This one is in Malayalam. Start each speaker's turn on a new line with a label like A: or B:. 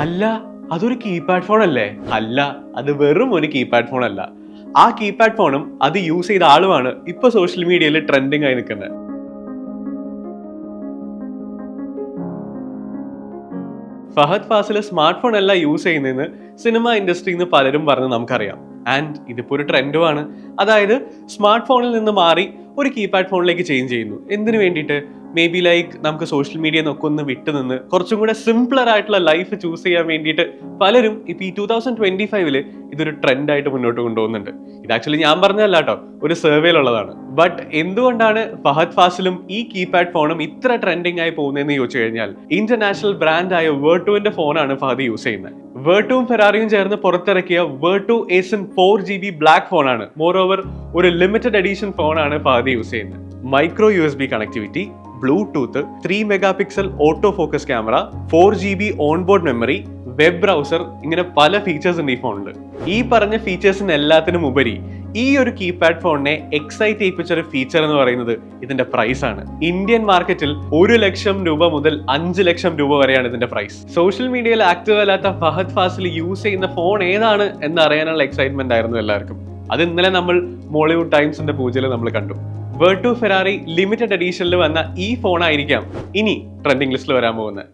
A: അല്ല, അതൊരു കീപാഡ് ഫോൺ അല്ലേ? അല്ല, അത് വെറും ഒരു കീപാഡ് ഫോൺ അല്ല. ആ കീപാഡ് ഫോണും അത് യൂസ് ചെയ്ത ആളുമാണ് ഇപ്പൊ സോഷ്യൽ മീഡിയയിൽ ട്രെൻഡിങ് ആയി നിൽക്കുന്നത്. ഫഹദ് ഫാസിൽ സ്മാർട്ട് ഫോൺ അല്ല യൂസ് ചെയ്യുന്നതെന്ന് സിനിമ ഇൻഡസ്ട്രിയിൽ നിന്ന് പലരും പറഞ്ഞ് നമുക്കറിയാം. ആൻഡ് ഇതിപ്പോ ഒരു ട്രെൻഡുമാണ്. അതായത് സ്മാർട്ട് ഫോണിൽ നിന്ന് മാറി ഒരു കീപാഡ് ഫോണിലേക്ക് ചേഞ്ച് ചെയ്യുന്നു. എന്തിനു വേണ്ടിയിട്ട്? മേ ബി ലൈക്ക് നമുക്ക് സോഷ്യൽ മീഡിയ ഒക്കെ ഒന്ന് വിട്ടു നിന്ന് കുറച്ചും കൂടെ സിംപ്ലർ ആയിട്ടുള്ള ലൈഫ് ചൂസ് ചെയ്യാൻ വേണ്ടിയിട്ട് പലരും ഇപ്പൊ ഈ 2025 ഇതൊരു ട്രെൻഡ് ആയിട്ട് മുന്നോട്ട് കൊണ്ടുപോകുന്നുണ്ട്. ഇത് ആക്ച്വലി ഞാൻ പറഞ്ഞതല്ല കേട്ടോ, ഒരു സർവേയിലുള്ളതാണ്. ബട്ട് എന്തുകൊണ്ടാണ് ഫഹദ് ഫാസിലും ഈ കീപാഡ് ഫോണും ഇത്ര ട്രെൻഡിങ് ആയി പോകുന്നതെന്ന് ചോദിച്ചു കഴിഞ്ഞാൽ, ഇന്റർനാഷണൽ ബ്രാൻഡായ വേർട്ടുവിന്റെ ഫോണാണ് ഫഹദ് യൂസ് ചെയ്യുന്നത്. വേർട്ടുവും ഫെറാറിയും ചേർന്ന് പുറത്തിറക്കിയ വേർട്ടു ഏസൻ 4GB ബ്ലാക്ക് ഫോണാണ്. മോർ ഓവർ ഒരു ലിമിറ്റഡ് എഡിഷൻ ഫോണാണ് ഫഹദ് യൂസ് ചെയ്യുന്നത്. Micro USB connectivity, Bluetooth, 3 mega pixel auto focus camera, 4GB onboard memory, web browser, ഇങ്ങനെ പല ഫീച്ചേഴ്സ് ഉണ്ട് ഈ ഫോണിൽ. ഈ പറഞ്ഞ ഫീച്ചേഴ്സിന് എല്ലാത്തിനും ഉപരി ഈ ഒരു കീപാഡ് ഫോണിനെ എക്സൈറ്റ് ചെയ്യിപ്പിച്ച ഒരു ഫീച്ചർ എന്ന് പറയുന്നത് ഇതിന്റെ പ്രൈസ് ആണ്. ഇന്ത്യൻ മാർക്കറ്റിൽ 1 ലക്ഷം രൂപ മുതൽ 5 ലക്ഷം രൂപ വരെയാണ് ഇതിന്റെ പ്രൈസ്. സോഷ്യൽ മീഡിയയിൽ ആക്റ്റീവ് അല്ലാത്ത ഫഹദ് ഫാസിൽ യൂസ് ചെയ്യുന്ന ഫോൺ ഏതാണ് എന്ന് അറിയാനുള്ള എക്സൈറ്റ്മെന്റ് ആയിരുന്നു എല്ലാവർക്കും. അത് ഇന്നലെ നമ്മൾ മോളിവുഡ് ടൈംസിന്റെ പൂജയിൽ നമ്മൾ കണ്ടു. വേർട്ടു ഫെറാറി ലിമിറ്റഡ് എഡീഷനിൽ വന്ന ഈ ഫോൺ ആയിരിക്കാം ഇനി ട്രെൻഡിംഗ് ലിസ്റ്റിൽ വരാൻ പോകുന്നത്.